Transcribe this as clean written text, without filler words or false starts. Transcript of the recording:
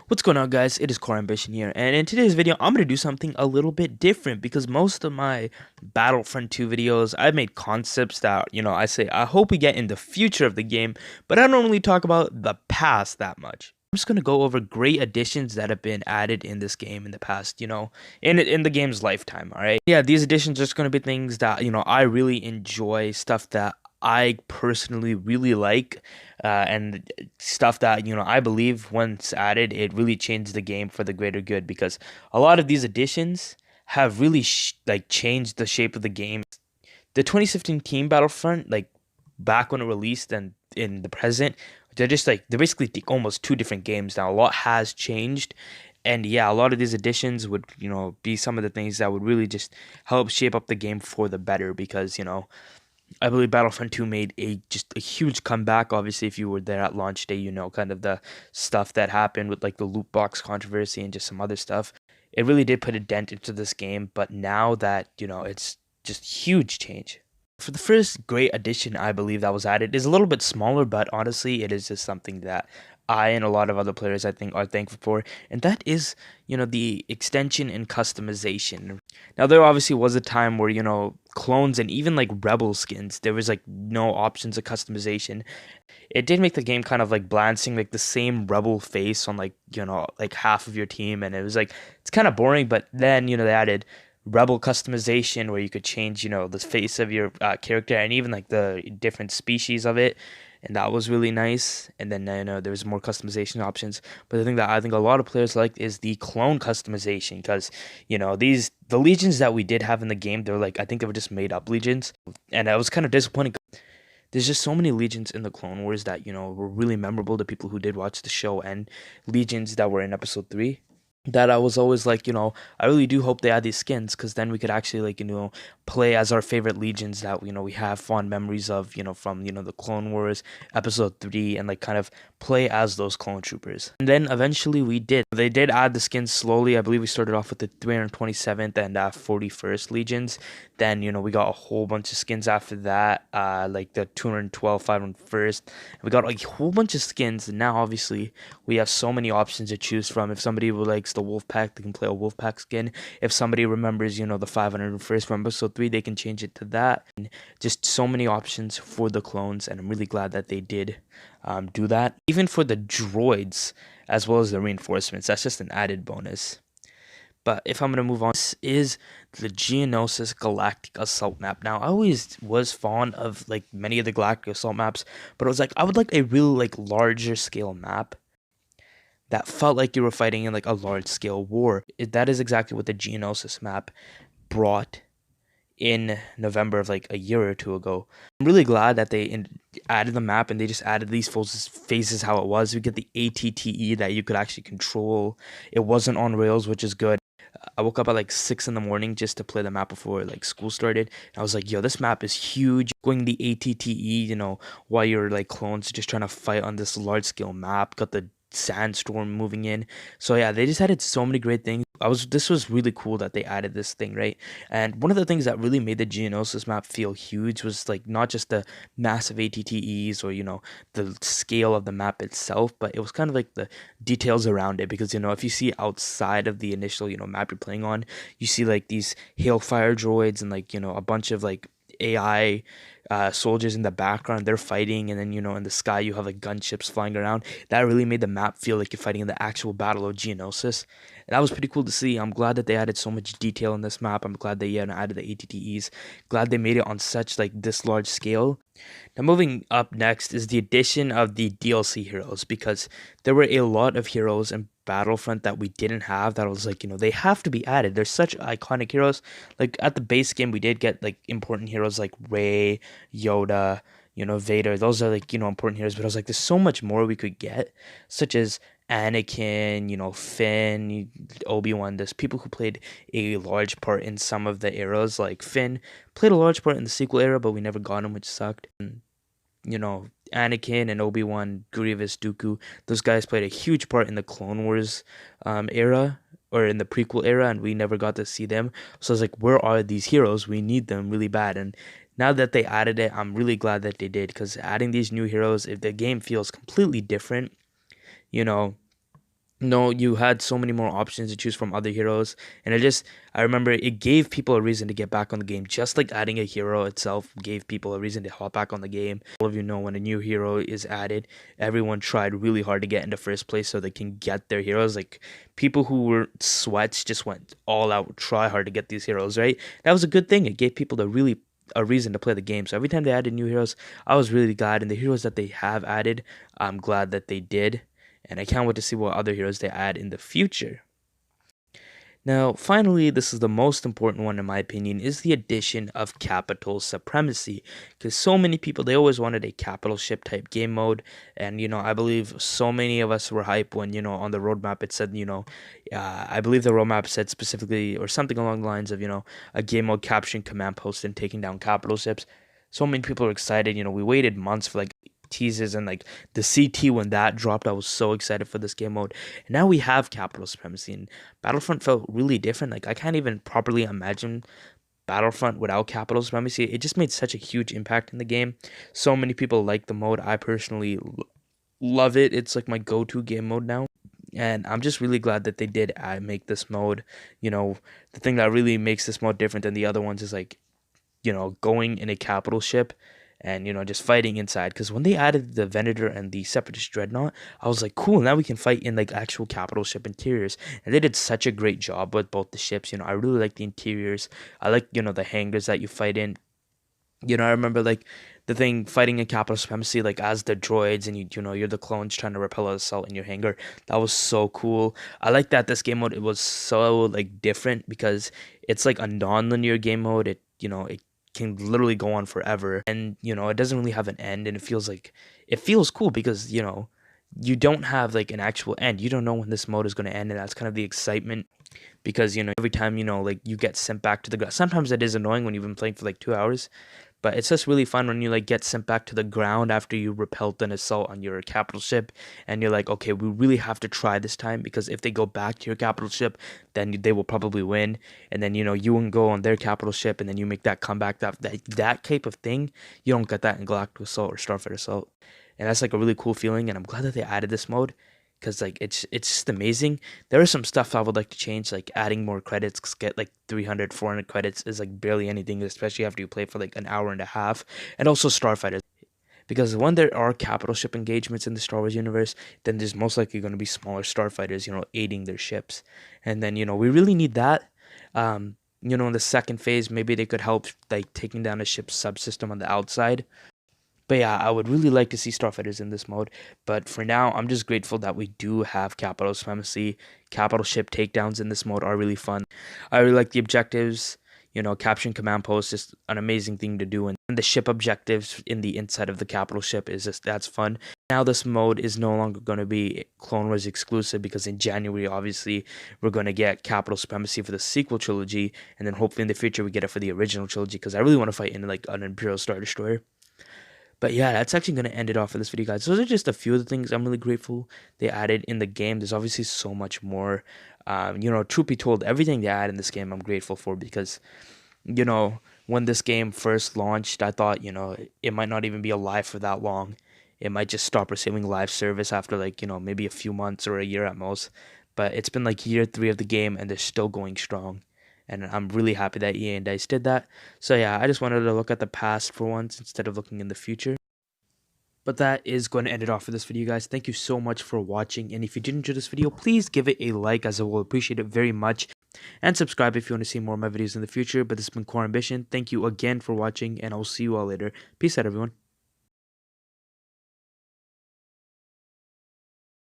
What's going on, guys? It is Core Ambition here, and in today's video I'm going to do something a little bit different because most of my Battlefront 2 videos I've made concepts that, I say I hope we get in the future of the game, but I don't really talk about the past that much. I'm just going to go over great additions that have been added in this game in the past, in the game's lifetime, alright? Yeah, these additions are just going to be things that, I really enjoy, stuff that I personally really like, and stuff that I believe once added, it really changed the game for the greater good because a lot of these additions have really changed the shape of the game. The 2015 Team Battlefront, like back when it released and in the present, they're basically almost two different games now. A lot has changed. And yeah, a lot of these additions would, be some of the things that would really just help shape up the game for the better because, I believe Battlefront 2 made just a huge comeback. Obviously, if you were there at launch day, kind of the stuff that happened with like the loot box controversy and just some other stuff. It really did put a dent into this game, but now that, it's just huge change. For the first great addition, I believe that was added is a little bit smaller, but honestly, it is just something that I and a lot of other players I think are thankful for, and that is, the extension and customization. Now, there obviously was a time where, clones and even like rebel skins, there was like no options of customization. It did make the game kind of like bland, seeing like the same rebel face on like, like half of your team, and it was like, it's kind of boring, but then, they added rebel customization where you could change the face of your character and even like the different species of it, and that was really nice. And then there was more customization options, but the thing that I think a lot of players liked is the clone customization because the legions that we did have in the game, they're like, I think they were just made up legions, and I was kind of disappointed. There's just so many legions in the Clone Wars that were really memorable to people who did watch the show, and legions that were in episode 3 that I was always like, I really do hope they add these skins because then we could actually like, play as our favorite legions that, we have fond memories of, from, the Clone Wars episode 3, and like kind of play as those clone troopers. And then eventually they did add the skins slowly. I believe we started off with the 327th and 41st legions. Then, we got a whole bunch of skins after that, like the 212, 501st. We got a whole bunch of skins, and now obviously we have so many options to choose from. If somebody likes the wolf pack, they can play a wolf pack skin. If somebody remembers the 501st from episode 3, they can change it to that. And just so many options for the clones, and I'm really glad that they did do that. Even for the droids as well as the reinforcements, that's just an added bonus. But if I'm going to move on, this is the Geonosis Galactic Assault map. Now, I always was fond of like many of the Galactic Assault maps, but I was like, I would like a really like larger scale map that felt like you were fighting in like a large scale war. That is exactly what the Geonosis map brought in November of like a year or two ago. I'm really glad that they added the map and they just added these phases how it was. We get the ATTE that you could actually control. It wasn't on rails, which is good. I woke up at like 6 in the morning just to play the map before like school started. And I was like, yo, this map is huge. Going the ATTE, while you're like clones just trying to fight on this large scale map. Got the sandstorm moving in. So yeah, they just added so many great things. This was really cool that they added this thing, right? And one of the things that really made the Geonosis map feel huge was like not just the massive ATTEs or the scale of the map itself, but it was kind of like the details around it. Because if you see outside of the initial map you're playing on, you see like these hailfire droids and like a bunch of like AI soldiers in the background, they're fighting, and then in the sky you have like gunships flying around. That really made the map feel like you're fighting in the actual battle of Geonosis, and that was pretty cool to see. I'm glad that they added so much detail in this map. I'm glad they added the ATTEs. Glad they made it on such like this large scale. Now, moving up next is the addition of the DLC heroes, because there were a lot of heroes in Battlefront that we didn't have that I was like, they have to be added. They're such iconic heroes. Like at the base game, we did get like important heroes like Rey, Yoda, Vader. Those are like, important heroes, but I was like, there's so much more we could get, such as Anakin, Finn, Obi-Wan. There's people who played a large part in some of the eras, like Finn played a large part in the sequel era, but we never got him, which sucked. And, Anakin and Obi-Wan, Grievous, Dooku, those guys played a huge part in the Clone Wars era, or in the prequel era, and we never got to see them. So I was like, where are these heroes? We need them really bad. And now that they added it, I'm really glad that they did, because adding these new heroes, if the game feels completely different, you know, No, you had so many more options to choose from other heroes, and I remember it gave people a reason to get back on the game, just like adding a hero itself gave people a reason to hop back on the game. All of you know when a new hero is added, everyone tried really hard to get into first place so they can get their heroes. Like people who were sweats just went all out, try hard to get these heroes, right? That was a good thing. It gave people a reason to play the game. So every time they added new heroes, I was really glad, and the heroes that they have added, I'm glad that they did, and I can't wait to see what other heroes they add in the future. Now, finally, this is the most important one in my opinion, is the addition of capital supremacy. Because so many people, they always wanted a capital ship type game mode. And, I believe so many of us were hype when, on the roadmap it said, I believe the roadmap said specifically, or something along the lines of, a game mode capturing command posts and taking down capital ships. So many people are excited. We waited months for like teases, and like the CT when that dropped, I was so excited for this game mode. And now we have capital supremacy, and Battlefront felt really different. Like I can't even properly imagine Battlefront without capital supremacy. It just made such a huge impact in the game. So many people like the mode. I personally love it. It's like my go-to game mode now. And I'm just really glad that they did make this mode. The thing that really makes this mode different than the other ones is like, going in a capital ship and, just fighting inside. Because when they added the Venator and the Separatist Dreadnought, I was like, cool, now we can fight in like actual capital ship interiors. And they did such a great job with both the ships. I really like the interiors. I like, the hangars that you fight in. I remember like the thing fighting in capital supremacy, like as the droids, and you're the clones trying to repel an assault in your hangar. That was so cool. I like that this game mode, it was so like different because it's like a non-linear game mode. It can literally go on forever, and it doesn't really have an end, and it feels cool because you don't have like an actual end. You don't know when this mode is going to end, and that's kind of the excitement. Because every time like you get sent back to the ground, sometimes it is annoying when you've been playing for like 2 hours, but it's just really fun when you like get sent back to the ground after you repelled an assault on your capital ship, and you're like, okay, we really have to try this time, because if they go back to your capital ship, then they will probably win, and then you can go on their capital ship, and then you make that comeback. That type of thing, you don't get that in Galactic Assault or Starfighter Assault, and that's like a really cool feeling. And I'm glad that they added this mode, because like it's just amazing. There is some stuff I would like to change, like adding more credits. 'Cause get like 300, 400 credits is like barely anything, especially after you play for like an hour and a half. And also Starfighters, because when there are capital ship engagements in the Star Wars universe, then there's most likely going to be smaller starfighters, aiding their ships. And then we really need that. In the second phase, maybe they could help like taking down a ship's subsystem on the outside. But yeah, I would really like to see Starfighters in this mode. But for now, I'm just grateful that we do have capital supremacy. Capital ship takedowns in this mode are really fun. I really like the objectives. Capturing command posts is an amazing thing to do. And the ship objectives in the inside of the capital ship that's fun. Now this mode is no longer going to be Clone Wars exclusive, because in January, obviously, we're going to get capital supremacy for the sequel trilogy. And then hopefully in the future, we get it for the original trilogy, because I really want to fight in like an Imperial Star Destroyer. But yeah, that's actually going to end it off for this video, guys. Those are just a few of the things I'm really grateful they added in the game. There's obviously so much more. Truth be told, everything they add in this game I'm grateful for, because, when this game first launched, I thought, it might not even be alive for that long. It might just stop receiving live service after like, maybe a few months or a year at most. But it's been like year 3 of the game, and they're still going strong. And I'm really happy that EA and DICE did that. So yeah, I just wanted to look at the past for once instead of looking in the future. But that is going to end it off for this video, guys. Thank you so much for watching. And if you did enjoy this video, please give it a like, as I will appreciate it very much. And subscribe if you want to see more of my videos in the future. But this has been Core Ambition. Thank you again for watching, and I will see you all later. Peace out, everyone.